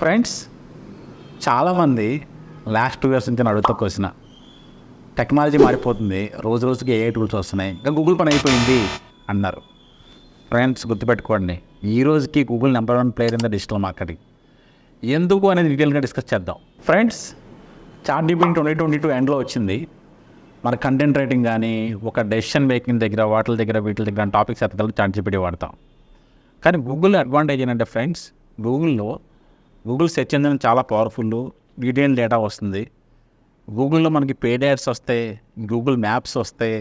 Friends, చాలామంది last 2 years నుంచి నేను అడుగుతా క్వశ్చన్, టెక్నాలజీ మారిపోతుంది, రోజు రోజుకి ఏఐ టూల్స్ వస్తున్నాయి, ఇంకా గూగుల్ పని అయిపోయింది అన్నారు. ఫ్రెండ్స్ గుర్తుపెట్టుకోండి, ఈ రోజుకి Google number 1 player in the digital marketing. ఎందుకు అనేది డీటెయిల్గా డిస్కస్ చేద్దాం. ఫ్రెండ్స్, ChatGPT 2022 ఎండ్లో వచ్చింది. మన కంటెంట్ రైటింగ్ కానీ, ఒక డెసిషన్ మేకింగ్ దగ్గర, వీటి దగ్గర టాపిక్స్ ఎత్తగల ChatGPT వాడతాం. కానీ గూగుల్ అడ్వాంటేజ్ ఏంటంటే ఫ్రెండ్స్, గూగుల్ సెర్చ్ ఇంజిన్ చాలా పవర్ఫుల్, డీటెయిల్ డేటా వస్తుంది. గూగుల్లో మనకి పేడ్ యాడ్స్ వస్తాయి, గూగుల్ మ్యాప్స్ వస్తాయి.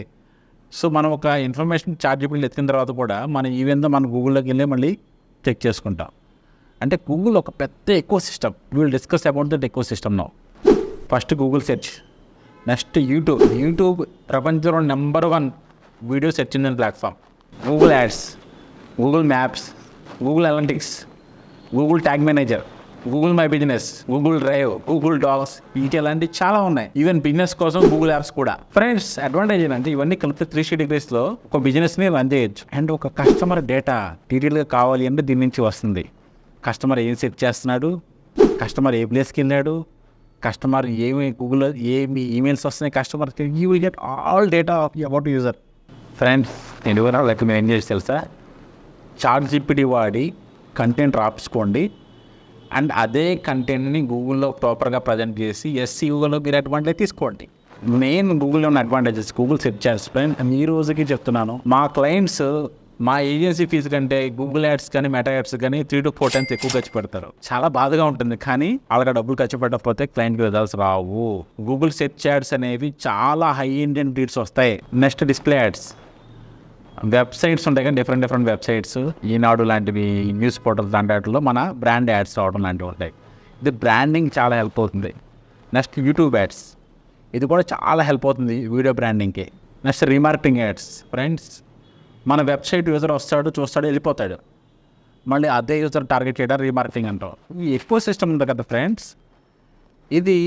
సో మనం ఒక ఇన్ఫర్మేషన్ ChatGPTలో ఎత్తిన తర్వాత కూడా మనం ఈవెందో మనం గూగుల్లోకి వెళ్ళి మళ్ళీ చెక్ చేసుకుంటాం. అంటే గూగుల్ ఒక పెద్ద ecosystem. Will discuss about that ecosystem now. First Google search, next YouTube ప్రపంచంలో number 1 video search engine platform. Google ads, Google maps, Google analytics, Google tag manager, Google my business, Google drive, Google docs, ఇలాంటివి చాలా ఉన్నాయి. Even business కోసం Google apps కూడా. Friends, advantage ఏంటంటే ఇవన్నీ కలిపి 360 degreesలో ఒక బిజినెస్ని రన్ చేయొచ్చు. అండ్ ఒక కస్టమర్ డేటా డీటెయిల్గా కావాలి అంటే దీని నుంచి వస్తుంది. కస్టమర్ ఏం సెర్చ్ చేస్తున్నాడు, కస్టమర్ ఏ ప్లేస్కి వెళ్ళాడు, కస్టమర్ ఏమి గూగుల్లో ఏమి ఈమెయిల్స్ వస్తున్నాయి కస్టమర్కి, you will get all data about user. Friends, ఎందుకన్నా లైక్ మీరు ఏం చేసి తెలుసా, ChatGPT వాడి కంటెంట్ రాపించుకోండి. అండ్ అదే కంటెంట్ని గూగుల్లో ప్రాపర్గా ప్రజెంట్ చేసి SEOలో మీరు అడ్వాంటేజ్ తీసుకోండి. మెయిన్ గూగుల్లో ఉన్న అడ్వాంటేజెస్ గూగుల్ సెర్చ్ యాడ్స్. ఈ రోజుకి చెప్తున్నాను, మా క్లయింట్స్ మా ఏజెన్సీ ఫీజు కంటే గూగుల్ యాడ్స్ కానీ మెటా యాడ్స్ కానీ 3 to 4 times ఎక్కువ ఖర్చు పెడతారు. చాలా బాధగా ఉంటుంది. కానీ వాళ్ళకి డబ్బులు ఖర్చు పెట్టకపోతే క్లయింట్కి రిజల్ట్స్ రావు. గూగుల్ సెర్చ్ యాడ్స్ అనేవి చాలా హై ఇంటెంట్ రీడ్స్ వస్తాయి. Next display ads. వెబ్సైట్స్ ఉంటాయి కానీ డిఫరెంట్ వెబ్సైట్స్, ఈనాడు లాంటివి, న్యూస్ పోర్టల్స్ లాంటి వాటిలో మన బ్రాండ్ యాడ్స్ రావడం లాంటివి ఉంటాయి. ఇది బ్రాండింగ్ చాలా హెల్ప్ అవుతుంది. నెక్స్ట్ యూట్యూబ్ యాడ్స్, ఇది కూడా చాలా హెల్ప్ అవుతుంది వీడియో బ్రాండింగ్కి. Next remarketing ads. ఫ్రెండ్స్, మన వెబ్సైట్ యూజర్ వస్తాడు, చూస్తాడు, వెళ్ళిపోతాడు. మళ్ళీ అదే యూజర్ టార్గెట్ చేయడం రీమార్కెటింగ్ అంటాం. ఈ ఎక్కువ సిస్టమ్ ఉంది కదా ఫ్రెండ్స్, ఇది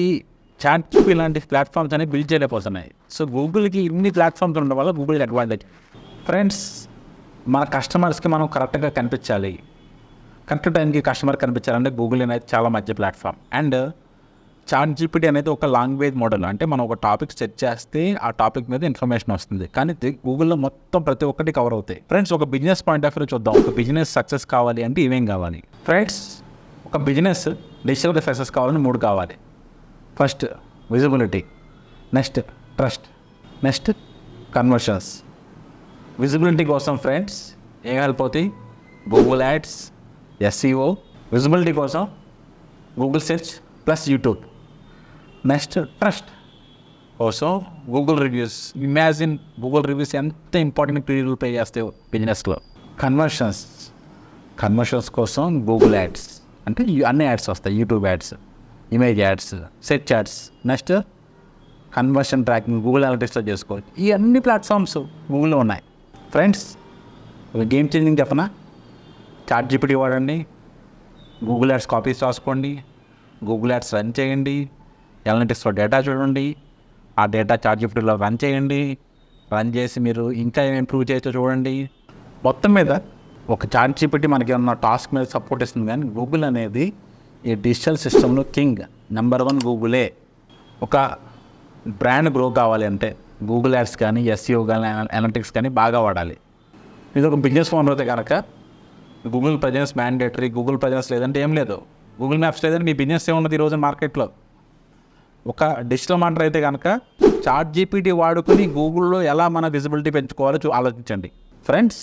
ChatGPT లాంటి ప్లాట్ఫామ్స్ అనేవి బిల్డ్ చేయలేకపోతున్నాయి. సో గూగుల్కి ఇన్ని ప్లాట్ఫామ్స్ ఉండడం వల్ల గూగుల్ అడ్వాంటేజ్. ఫ్రెండ్స్, మన కస్టమర్స్కి మనం కరెక్ట్గా కనిపించాలి. కరెక్ట్ టైంకి కస్టమర్ కనిపించాలంటే గూగుల్ అనేది చాలా మంచి ప్లాట్ఫామ్. అండ్ ChatGPT అనేది ఒక లాంగ్వేజ్ మోడల్. అంటే మనం ఒక టాపిక్ సెర్చ్ చేస్తే ఆ టాపిక్ మీద ఇన్ఫర్మేషన్ వస్తుంది. కానీ గూగుల్లో మొత్తం ప్రతి ఒక్కటి కవర్ అవుతాయి. ఫ్రెండ్స్, ఒక బిజినెస్ పాయింట్ ఆఫ్ వ్యూ చూద్దాం. ఒక బిజినెస్ సక్సెస్ కావాలి అంటే ఇవేం కావాలి? ఫ్రెండ్స్, ఒక బిజినెస్ డిజిటల్గా సక్సెస్ కావాలని 3 కావాలి. First visibility, next trust, next conversions. Visibility కోసం ఫ్రెండ్స్ ఏం హెల్ప్ అవుతాయి? Google ads, SEO. విజిబిలిటీ కోసం Google search plus YouTube. Next trust కోసం Google reviews. Imagine Google reviews ఎంత ఇంపార్టెంట్ క్రియేటివ్ ప్లే చేస్తాయో బిజినెస్లో. కన్వర్షన్స్ కోసం గూగుల్ యాడ్స్, అంటే అన్ని యాడ్స్ వస్తాయి. YouTube ads, image ads, search ads. Next conversion tracking Google అనలిటిక్స్లో చేసుకోవచ్చు. ఈ అన్ని ప్లాట్ఫామ్స్ గూగుల్లో ఉన్నాయి. ఫ్రెండ్స్, గేమ్ చేంజింగ్ చెప్పనా? ChatGPT వాడండి, గూగుల్ యాడ్స్ కాపీస్ రాసుకోండి, గూగుల్ యాడ్స్ రన్ చేయండి, అనలిటిక్స్లో డేటా చూడండి, ఆ డేటా ChatGPTలో రన్ చేయండి. రన్ చేసి మీరు ఇంకా ఏం ఇంప్రూవ్ చేయొచ్చో చూడండి. మొత్తం మీద ఒక ChatGPT మనకి ఉన్న టాస్క్ మీద సపోర్ట్ ఇస్తుంది. కానీ గూగుల్ అనేది ఈ డిజిటల్ సిస్టంలో కింగ్, నెంబర్ 1 గూగులే. ఒక బ్రాండ్ గ్రో కావాలి అంటే గూగుల్ యాడ్స్ కానీ, SEO కానీ, అనలిటిక్స్ కానీ బాగా వాడాలి. ఇది ఒక బిజినెస్ ఓనర్ అయితే కనుక Google presence mandatory. Google presence లేదంటే ఏం లేదు, గూగుల్ మ్యాప్స్ లేదంటే మీ బిజినెస్ ఏమున్నది ఈరోజు మార్కెట్లో. ఒక డిజిటల్ మార్కెటర్ అయితే కనుక ChatGPT వాడుకొని గూగుల్లో ఎలా మన విజిబిలిటీ పెంచుకోవాలో ఆలోచించండి. Friends,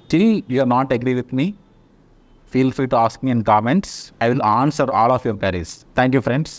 still you are not agree with me, feel free to ask me in comments. I will answer all of your queries. Thank you, friends.